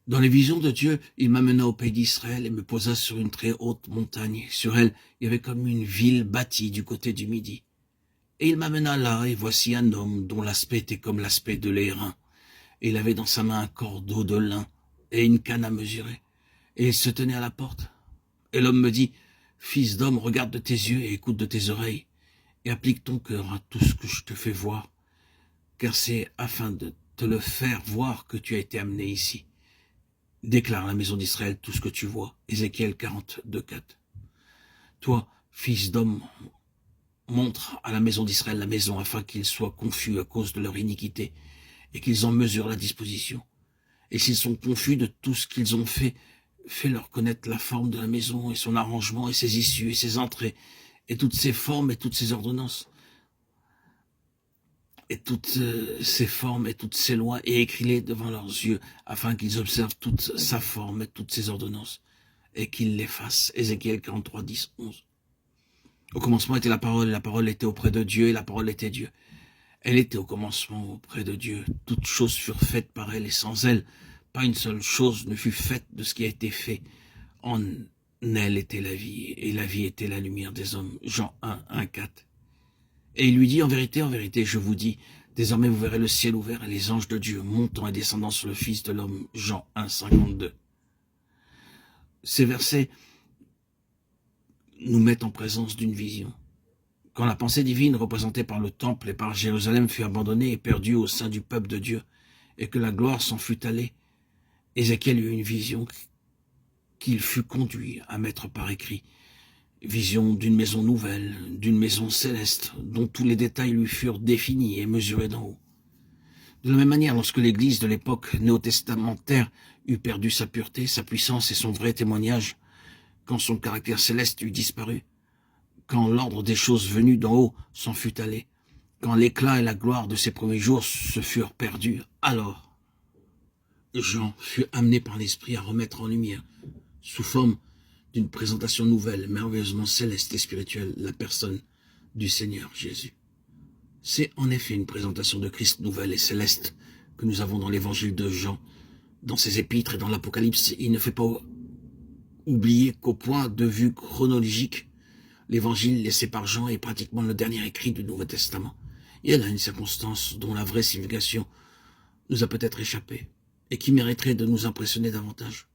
Dans les visions de Dieu, il m'amena au pays d'Israël et me posa sur une très haute montagne. Sur elle, il y avait comme une ville bâtie du côté du midi. Et il m'amena là, et voici un homme dont l'aspect était comme l'aspect de l'airain. Et il avait dans sa main un cordeau de lin et une canne à mesurer. Et il se tenait à la porte. Et l'homme me dit, « Fils d'homme, regarde de tes yeux et écoute de tes oreilles, et applique ton cœur à tout ce que je te fais voir, car c'est afin de te le faire voir que tu as été amené ici. Déclare à la maison d'Israël tout ce que tu vois. » Ézéchiel 42, 4. Toi, fils d'homme, montre à la maison d'Israël la maison afin qu'ils soient confus à cause de leur iniquité et qu'ils en mesurent la disposition. Et s'ils sont confus de tout ce qu'ils ont fait, fais-leur connaître la forme de la maison et son arrangement et ses issues et ses entrées et toutes ses formes et toutes ses ordonnances et toutes ses formes et toutes ses lois et écris-les devant leurs yeux afin qu'ils observent toute sa forme et toutes ses ordonnances et qu'ils les fassent. Ézéchiel 43, 10, 11. Au commencement était la parole était auprès de Dieu et la parole était Dieu. Elle était au commencement auprès de Dieu. Toutes choses furent faites par elle et sans elle, pas une seule chose ne fut faite de ce qui a été fait. En elle était la vie et la vie était la lumière des hommes. Jean 1, 1, 4. Et il lui dit, en vérité, je vous dis, désormais vous verrez le ciel ouvert et les anges de Dieu montant et descendant sur le Fils de l'homme. Jean 1, 52. Ces versets nous mettent en présence d'une vision. Quand la pensée divine représentée par le temple et par Jérusalem fut abandonnée et perdue au sein du peuple de Dieu, et que la gloire s'en fut allée, Ézéchiel eut une vision qu'il fut conduit à mettre par écrit. Vision d'une maison nouvelle, d'une maison céleste, dont tous les détails lui furent définis et mesurés d'en haut. De la même manière, lorsque l'Église de l'époque néo-testamentaire eut perdu sa pureté, sa puissance et son vrai témoignage, quand son caractère céleste eut disparu, quand l'ordre des choses venues d'en haut s'en fut allé, quand l'éclat et la gloire de ses premiers jours se furent perdus, alors Jean fut amené par l'Esprit à remettre en lumière, sous forme d'une présentation nouvelle, merveilleusement céleste et spirituelle, la personne du Seigneur Jésus. C'est en effet une présentation de Christ nouvelle et céleste que nous avons dans l'évangile de Jean, dans ses épîtres et dans l'Apocalypse. Il ne fait pas oublier qu'au point de vue chronologique, l'évangile laissé par Jean est pratiquement le dernier écrit du Nouveau Testament. Il y a là une circonstance dont la vraie signification nous a peut-être échappé et qui mériterait de nous impressionner davantage.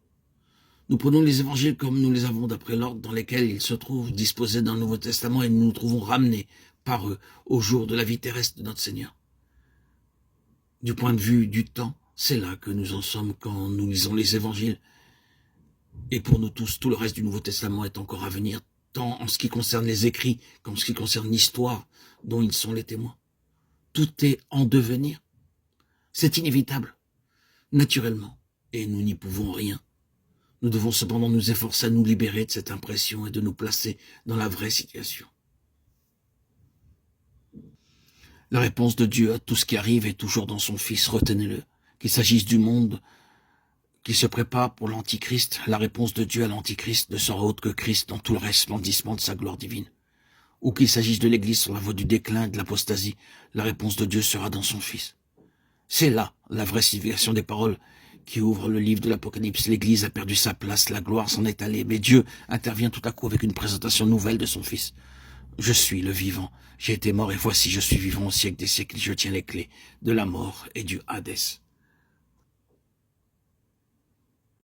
Nous prenons les évangiles comme nous les avons d'après l'ordre dans lesquels ils se trouvent disposés dans le Nouveau Testament et nous nous trouvons ramenés par eux au jour de la vie terrestre de notre Seigneur. Du point de vue du temps, c'est là que nous en sommes quand nous lisons les évangiles. Et pour nous tous, tout le reste du Nouveau Testament est encore à venir, tant en ce qui concerne les écrits qu'en ce qui concerne l'histoire dont ils sont les témoins. Tout est en devenir. C'est inévitable, naturellement, et nous n'y pouvons rien. Nous devons cependant nous efforcer à nous libérer de cette impression et de nous placer dans la vraie situation. La réponse de Dieu à tout ce qui arrive est toujours dans son Fils, retenez-le. Qu'il s'agisse du monde qui se prépare pour l'Antichrist, la réponse de Dieu à l'Antichrist ne sera autre que Christ dans tout le resplendissement de sa gloire divine. Ou qu'il s'agisse de l'Église sur la voie du déclin et de l'apostasie, la réponse de Dieu sera dans son Fils. C'est là la vraie signification des paroles qui ouvrent le livre de l'Apocalypse. L'Église a perdu sa place, la gloire s'en est allée, mais Dieu intervient tout à coup avec une présentation nouvelle de son Fils. Je suis le vivant, j'ai été mort et voici je suis vivant au siècle des siècles, je tiens les clés de la mort et du Hadès.